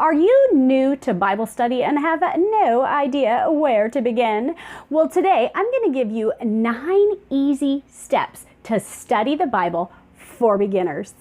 Are you new to Bible study and have no idea where to begin? Well, today I'm going to give you 9 easy steps to study the Bible for beginners.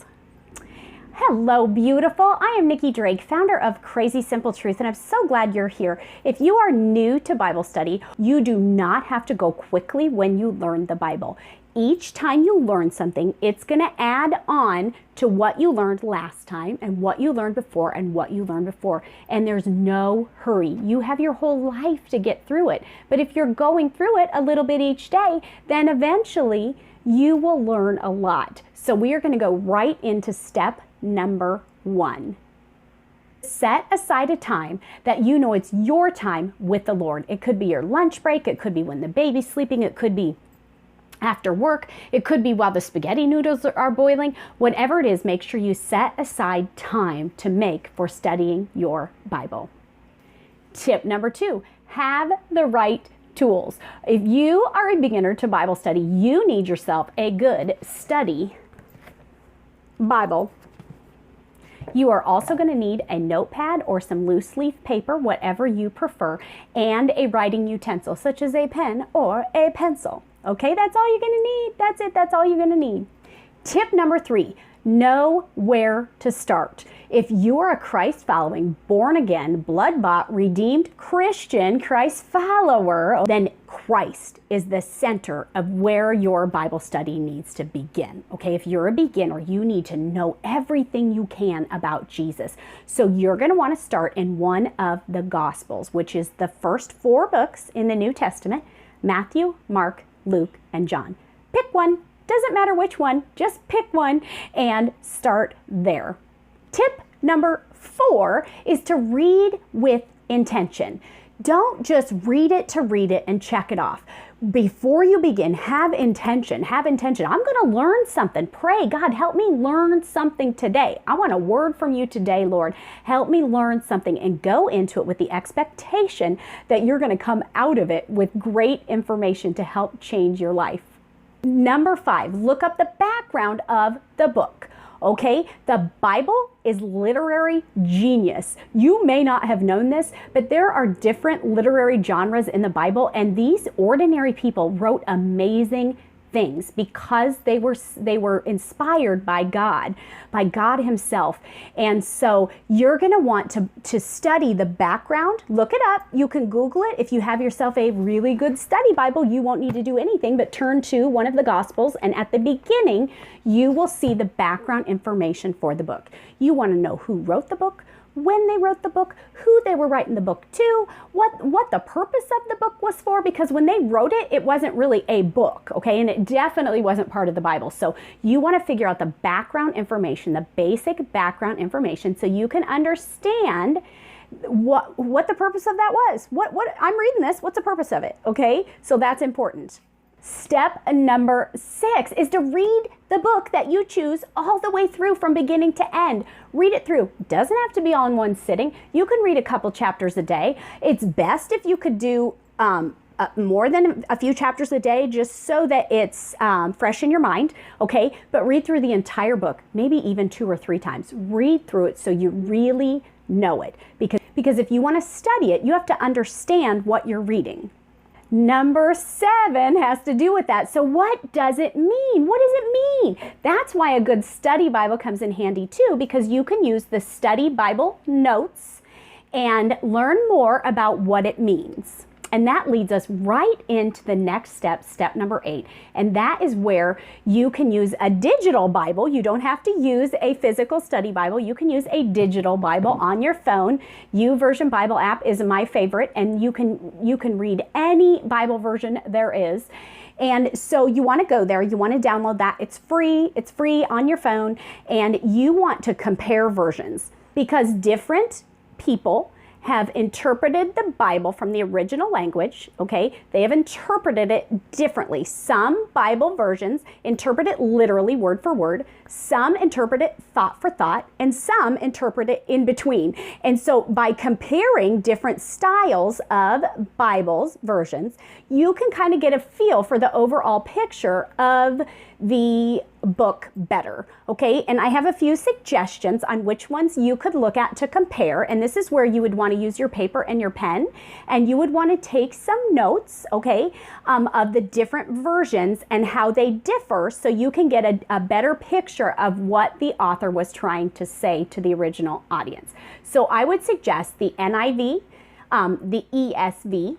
Hello, beautiful. I am Nikki Drake, founder of Crazy Simple Truth, and I'm so glad you're here. If you are new to Bible study, you do not have to go quickly when you learn the Bible. Each time you learn something, it's going to add on to what you learned last time and what you learned before and what you learned before. And there's no hurry. You have your whole life to get through it. But if you're going through it a little bit each day, then eventually you will learn a lot. So we are going to go right into step number 1. Set aside a time that you know it's your time with the Lord. It could be your lunch break. It could be when the baby's sleeping. It could be after work. It could be while the spaghetti noodles are boiling. Whatever it is, make sure you set aside time to make for studying your Bible. Tip number 2, have the right tools. If you are a beginner to Bible study, you need yourself a good study Bible. You are also going to need a notepad or some loose leaf paper, whatever you prefer, and a writing utensil, such as a pen or a pencil. Okay, that's all you're going to need. That's it. That's all you're going to need. Tip number 3, know where to start. If you are a Christ-following, born-again, blood-bought, redeemed Christian, Christ follower, then Christ is the center of where your Bible study needs to begin. Okay, if you're a beginner, you need to know everything you can about Jesus. So you're going to want to start in one of the Gospels, which is the first 4 books in the New Testament: Matthew, Mark, Luke, and John. Pick one. Doesn't matter which one, just pick one and start there. Tip number 4 is to read with intention. Don't just read it to read it and check it off. Before you begin, have intention. Have intention. I'm going to learn something. Pray, God, help me learn something today. I want a word from you today, Lord. Help me learn something, and go into it with the expectation that you're going to come out of it with great information to help change your life. Number 5, look up the background of the book. Okay, the Bible is literary genius. You may not have known this, but there are different literary genres in the Bible, and these ordinary people wrote amazing things because they were inspired by God himself. And so you're going to want to study the background. Look it up. You can Google it. If you have yourself a really good study Bible, you won't need to do anything but turn to one of the Gospels, and at the beginning you will see the background information for the book. You want to know who wrote the book, when they wrote the book, who they were writing the book to, what the purpose of the book was for, because when they wrote it, it wasn't really a book, okay? And it definitely wasn't part of the Bible. So you want to figure out the background information, the basic background information, so you can understand what the purpose of that was. What I'm reading this, what's the purpose of it, okay? So that's important. Step number 6 is to read the book that you choose all the way through from beginning to end. Read it through. It doesn't have to be all in one sitting. You can read a couple chapters a day. It's best if you could do more than a few chapters a day, just so that it's fresh in your mind, okay? But read through the entire book, maybe even 2 or 3 times. Read through it so you really know it. Because if you want to study it, you have to understand what you're reading. Number 7 has to do with that. So what does it mean? What does it mean? That's why a good study Bible comes in handy too, because you can use the study Bible notes and learn more about what it means. And that leads us right into the next step, step number 8. And that is where you can use a digital Bible. You don't have to use a physical study Bible. You can use a digital Bible on your phone. YouVersion Bible app is my favorite, and you can read any Bible version there is. And so you want to go there, you want to download that. It's free on your phone, and you want to compare versions, because different people have interpreted the Bible from the original language, okay? They have interpreted it differently. Some Bible versions interpret it literally, word for word. Some interpret it thought for thought, and some interpret it in between. And so by comparing different styles of Bibles versions, you can kind of get a feel for the overall picture of the book better, okay? And I have a few suggestions on which ones you could look at to compare, and this is where you would want to use your paper and your pen, and you would want to take some notes, okay, of the different versions and how they differ, so you can get a better picture of what the author was trying to say to the original audience. So I would suggest the NIV, the ESV,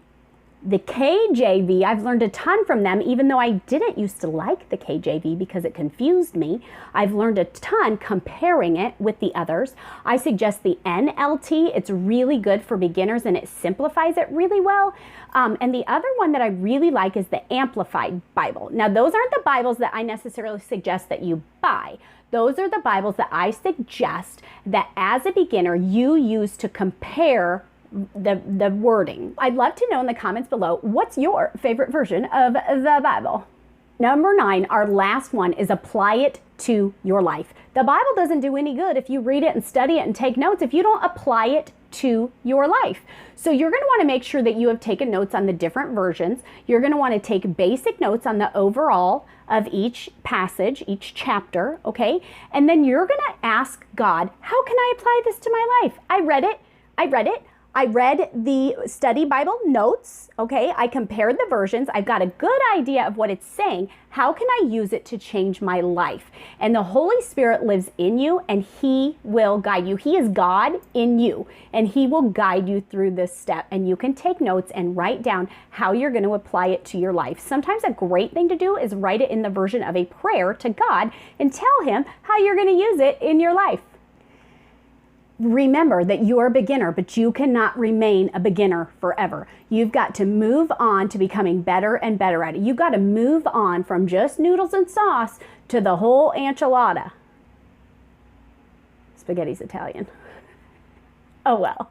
the KJV. I've learned a ton from them, even though I didn't used to like the KJV because it confused me. I've learned a ton comparing it with the others. I suggest the NLT. It's really good for beginners and it simplifies it really well. And the other one that I really like is the Amplified Bible. Now, those aren't the Bibles that I necessarily suggest that you buy. Those are the Bibles that I suggest that as a beginner you use to compare the wording. I'd love to know in the comments below, what's your favorite version of the Bible? Number 9, our last one, is apply it to your life. The Bible doesn't do any good if you read it and study it and take notes if you don't apply it to your life. So you're going to want to make sure that you have taken notes on the different versions. You're going to want to take basic notes on the overall of each passage, each chapter, okay? And then you're going to ask God, how can I apply this to my life? I read it. I read the study Bible notes, okay? I compared the versions. I've got a good idea of what it's saying. How can I use it to change my life? And the Holy Spirit lives in you and He will guide you. He is God in you and He will guide you through this step. And you can take notes and write down how you're going to apply it to your life. Sometimes a great thing to do is write it in the version of a prayer to God and tell Him how you're going to use it in your life. Remember that you're a beginner, but you cannot remain a beginner forever. You've got to move on to becoming better and better at it. You've got to move on from just noodles and sauce to the whole enchilada. Spaghetti's Italian. Oh well,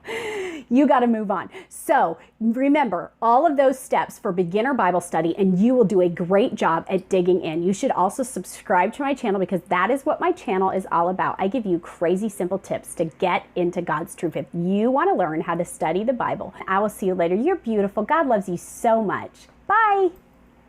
you got to move on. So remember all of those steps for beginner Bible study and you will do a great job at digging in. You should also subscribe to my channel because that is what my channel is all about. I give you crazy simple tips to get into God's truth. If you want to learn how to study the Bible, I will see you later. You're beautiful. God loves you so much. Bye.